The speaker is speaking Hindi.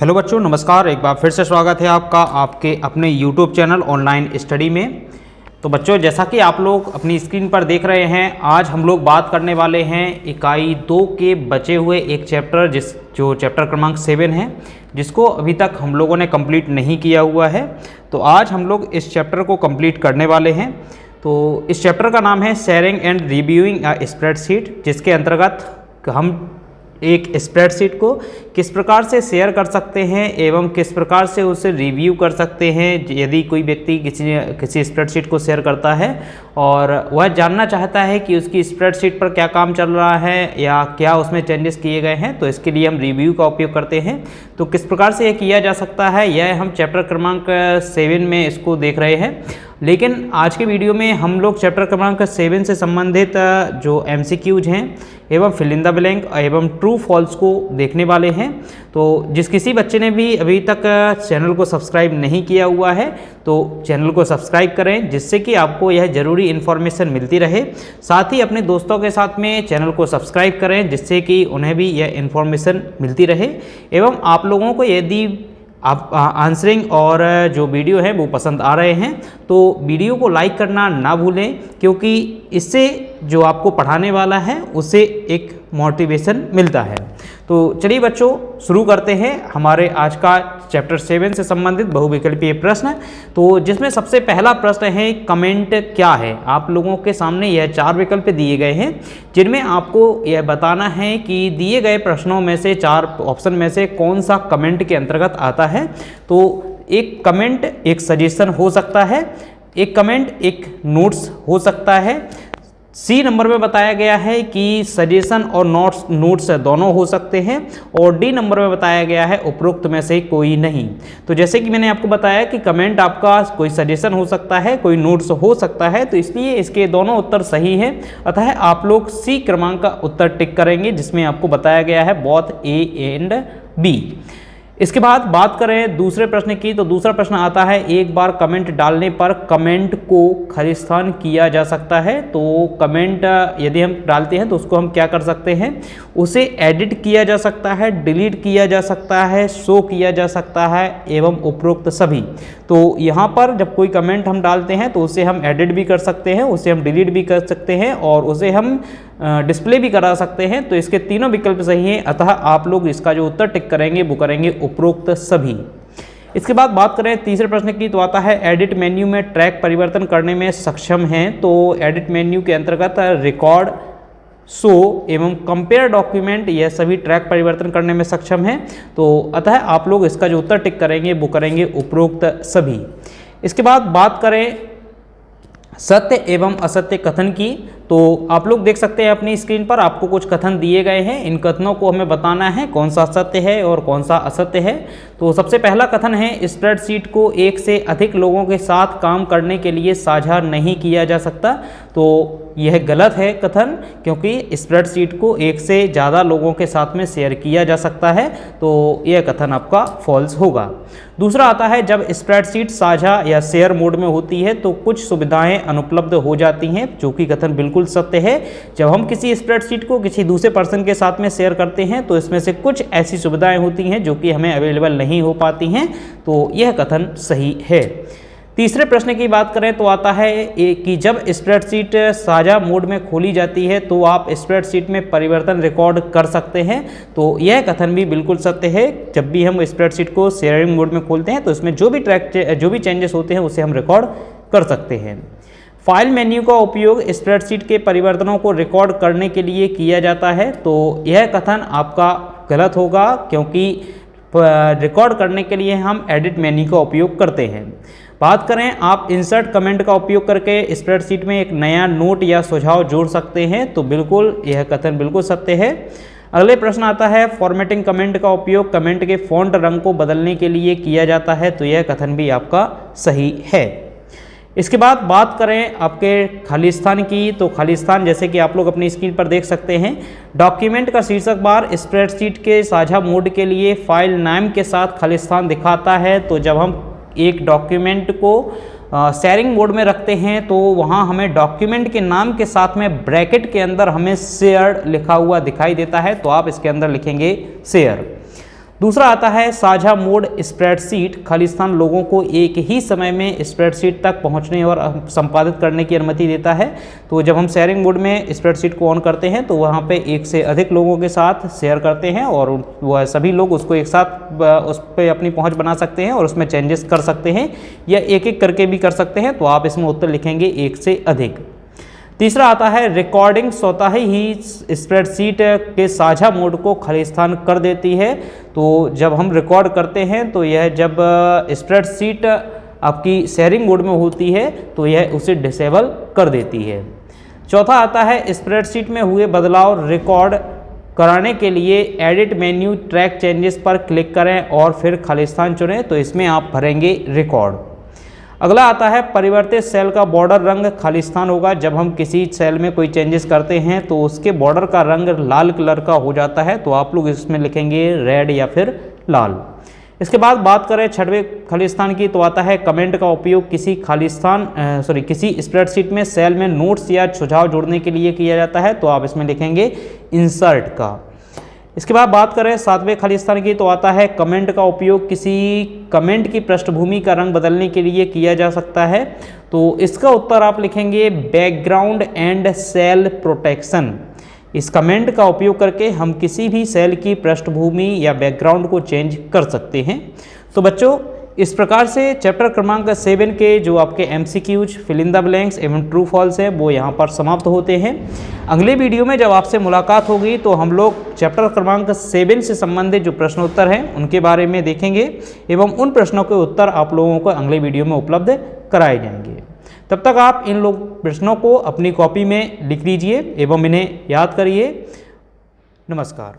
हेलो बच्चों, नमस्कार। एक बार फिर से स्वागत है आपका आपके अपने यूट्यूब चैनल ऑनलाइन स्टडी में। तो बच्चों, जैसा कि आप लोग अपनी स्क्रीन पर देख रहे हैं, आज हम लोग बात करने वाले हैं इकाई 2 के बचे हुए एक चैप्टर जो चैप्टर क्रमांक 7 है, जिसको अभी तक हम लोगों ने कंप्लीट नहीं किया हुआ है। तो आज हम लोग इस चैप्टर को कंप्लीट करने वाले हैं। तो इस चैप्टर का नाम है sharing and reviewing a spreadsheet, जिसके अंतर्गत हम एक स्प्रेडशीट को किस प्रकार से शेयर कर सकते हैं एवं किस प्रकार से उसे रिव्यू कर सकते हैं। यदि कोई व्यक्ति किसी स्प्रेडशीट को शेयर करता है और वह जानना चाहता है कि उसकी स्प्रेडशीट पर क्या काम चल रहा है या क्या उसमें चेंजेस किए गए हैं, तो इसके लिए हम रिव्यू का उपयोग करते हैं। तो किस प्रकार से यह किया जा सकता है, यह हम चैप्टर क्रमांक 7 में इसको देख रहे हैं। लेकिन आज के वीडियो में हम लोग चैप्टर क्रमांक 7 से संबंधित जो MCQs हैं एवं फिल इन द ब्लैंक एवं ट्रू फॉल्स को देखने वाले हैं। तो जिस किसी बच्चे ने भी अभी तक चैनल को सब्सक्राइब नहीं किया हुआ है, तो चैनल को सब्सक्राइब करें, जिससे कि आपको यह ज़रूरी इन्फॉर्मेशन मिलती रहे। साथ ही अपने दोस्तों के साथ में चैनल को सब्सक्राइब करें, जिससे कि उन्हें भी यह इन्फॉर्मेशन मिलती रहे। एवं आप लोगों को यदि आप आंसरिंग और जो वीडियो है वो पसंद आ रहे हैं, तो वीडियो को लाइक करना ना भूलें, क्योंकि इससे जो आपको पढ़ाने वाला है उससे एक मोटिवेशन मिलता है। तो चलिए बच्चों, शुरू करते हैं हमारे आज का चैप्टर 7 से संबंधित बहुविकल्पीय प्रश्न। तो जिसमें सबसे पहला प्रश्न है, कमेंट क्या है। आप लोगों के सामने यह 4 विकल्प दिए गए हैं, जिनमें आपको यह बताना है कि दिए गए प्रश्नों में से 4 ऑप्शन में से कौन सा कमेंट के अंतर्गत आता है। तो एक कमेंट एक सजेशन हो सकता है, एक कमेंट एक नोट्स हो सकता है। सी नंबर में बताया गया है कि सजेशन और नोट्स दोनों हो सकते हैं, और डी नंबर में बताया गया है उपरोक्त में से कोई नहीं। तो जैसे कि मैंने आपको बताया कि कमेंट आपका कोई सजेशन हो सकता है, कोई नोट्स हो सकता है, तो इसलिए इसके दोनों उत्तर सही हैं। अतः आप लोग सी क्रमांक का उत्तर टिक करेंगे, जिसमें आपको बताया गया है बोथ ए एंड बी। इसके बाद बात करें दूसरे प्रश्न की, तो दूसरा प्रश्न आता है, एक बार कमेंट डालने पर कमेंट को खालिस्तान किया जा सकता है। तो कमेंट यदि हम डालते हैं तो उसको हम क्या कर सकते हैं, उसे एडिट किया जा सकता है, डिलीट किया जा सकता है, शो किया जा सकता है एवं उपरोक्त सभी। तो यहाँ पर जब कोई कमेंट हम डालते हैं तो उसे हम एडिट भी कर सकते हैं, उसे हम डिलीट भी कर सकते हैं और उसे हम डिस्प्ले भी करा सकते हैं। तो इसके तीनों विकल्प सही हैं, अतः आप लोग इसका जो उत्तर टिक करेंगे वो करेंगे उपरोक्त सभी। इसके बाद बात करें तीसरे प्रश्न की, तो आता है एडिट मेन्यू में ट्रैक परिवर्तन करने में सक्षम हैं। तो एडिट मेन्यू के अंतर्गत रिकॉर्ड, शो एवं कंपेयर डॉक्यूमेंट, यह सभी ट्रैक परिवर्तन करने में सक्षम है। तो अतः आप लोग इसका जो उत्तर टिक करेंगे वो करेंगे उपरोक्त सभी। इसके बाद बात करें सत्य एवं असत्य कथन की, तो आप लोग देख सकते हैं अपनी स्क्रीन पर आपको कुछ कथन दिए गए हैं। इन कथनों को हमें बताना है कौन सा सत्य है और कौन सा असत्य है। तो सबसे पहला कथन है, स्प्रेडशीट को एक से अधिक लोगों के साथ काम करने के लिए साझा नहीं किया जा सकता। तो यह गलत है कथन, क्योंकि स्प्रेडशीट को एक से ज़्यादा लोगों के साथ में शेयर किया जा सकता है। तो यह कथन आपका फॉल्स होगा। दूसरा आता है, जब स्प्रेडशीट साझा या शेयर मोड में होती है तो कुछ सुविधाएं अनुपलब्ध हो जाती हैं, जो कि कथन बिल्कुल सत्य है। जब हम किसी स्प्रेडशीट को किसी दूसरे पर्सन के साथ में शेयर करते हैं तो इसमें से कुछ ऐसी सुविधाएं होती हैं जो कि हमें अवेलेबल नहीं हो पाती हैं। तो यह कथन सही है। तीसरे प्रश्न की बात करें तो आता है कि जब स्प्रेडशीट साझा मोड में खोली जाती है तो आप स्प्रेडशीट में परिवर्तन रिकॉर्ड कर सकते हैं। तो यह कथन भी बिल्कुल सत्य है। जब भी हम स्प्रेडशीट को शेयरिंग मोड में खोलते हैं तो इसमें जो भी चेंजेस होते हैं उसे हम रिकॉर्ड कर सकते हैं। फाइल मेन्यू का उपयोग स्प्रेडशीट के परिवर्तनों को रिकॉर्ड करने के लिए किया जाता है। तो यह कथन आपका गलत होगा, क्योंकि रिकॉर्ड करने के लिए हम एडिट मेन्यू का उपयोग करते हैं। बात करें, आप इंसर्ट कमेंट का उपयोग करके स्प्रेडशीट में एक नया नोट या सुझाव जोड़ सकते हैं। तो बिल्कुल यह कथन बिल्कुल सत्य है। अगले प्रश्न आता है, फॉर्मेटिंग कमेंट का उपयोग कमेंट के फॉन्ट रंग को बदलने के लिए किया जाता है। तो यह कथन भी आपका सही है। इसके बाद बात करें आपके खालिस्तान की, तो खालिस्तान जैसे कि आप लोग अपनी स्क्रीन पर देख सकते हैं, डॉक्यूमेंट का शीर्षक बार स्प्रेडशीट के साझा मोड के लिए फाइल नाम के साथ खालिस्तान दिखाता है। तो जब हम एक डॉक्यूमेंट को शेयरिंग मोड में रखते हैं तो वहाँ हमें डॉक्यूमेंट के नाम के साथ में ब्रैकेट के अंदर हमें शेयर लिखा हुआ दिखाई देता है। तो आप इसके अंदर लिखेंगे शेयर। दूसरा आता है साझा मोड स्प्रेडशीट। खालिस्तान लोगों को एक ही समय में स्प्रेडशीट तक पहुंचने और संपादित करने की अनुमति देता है। तो जब हम शेयरिंग मोड में स्प्रेडशीट को ऑन करते हैं तो वहां पे एक से अधिक लोगों के साथ शेयर करते हैं और वह सभी लोग उसको एक साथ उस पर अपनी पहुंच बना सकते हैं और उसमें चेंजेस कर सकते हैं या एक एक करके भी कर सकते हैं। तो आप इसमें उत्तर लिखेंगे एक से अधिक। तीसरा आता है रिकॉर्डिंग स्वतः ही स्प्रेडशीट के साझा मोड को खालिस्तान कर देती है। तो जब हम रिकॉर्ड करते हैं तो यह जब स्प्रेडशीट आपकी शेयरिंग मोड में होती है तो यह उसे डिसेबल कर देती है। चौथा आता है स्प्रेडशीट में हुए बदलाव रिकॉर्ड कराने के लिए एडिट मेन्यू ट्रैक चेंजेस पर क्लिक करें और फिर खालिस्तान चुनें। तो इसमें आप भरेंगे रिकॉर्ड। अगला आता है परिवर्तित सेल का बॉर्डर रंग खालिस्तान होगा। जब हम किसी सेल में कोई चेंजेस करते हैं तो उसके बॉर्डर का रंग लाल कलर का हो जाता है। तो आप लोग इसमें लिखेंगे रेड या फिर लाल। इसके बाद बात करें छठवें खालिस्तान की तो आता है कमेंट का उपयोग किसी किसी स्प्रेडशीट में सेल में नोट्स या सुझाव जोड़ने के लिए किया जाता है। तो आप इसमें लिखेंगे इंसर्ट का। इसके बाद बात करें सातवें खालिस्तान की तो आता है कमेंट का उपयोग किसी कमेंट की पृष्ठभूमि का रंग बदलने के लिए किया जा सकता है। तो इसका उत्तर आप लिखेंगे बैकग्राउंड एंड सेल प्रोटेक्शन। इस कमेंट का उपयोग करके हम किसी भी सेल की पृष्ठभूमि या बैकग्राउंड को चेंज कर सकते हैं। तो बच्चों इस प्रकार से चैप्टर क्रमांक 7 के जो आपके MCQs fill in the blanks एवं ट्रू फॉल्स है वो यहाँ पर समाप्त होते हैं। अगले वीडियो में जब आपसे मुलाकात होगी तो हम लोग चैप्टर क्रमांक 7 से संबंधित जो प्रश्नोत्तर हैं उनके बारे में देखेंगे एवं उन प्रश्नों के उत्तर आप लोगों को अगले वीडियो में उपलब्ध कराए जाएंगे। तब तक आप इन प्रश्नों को अपनी कॉपी में लिख लीजिए एवं इन्हें याद करिए। नमस्कार।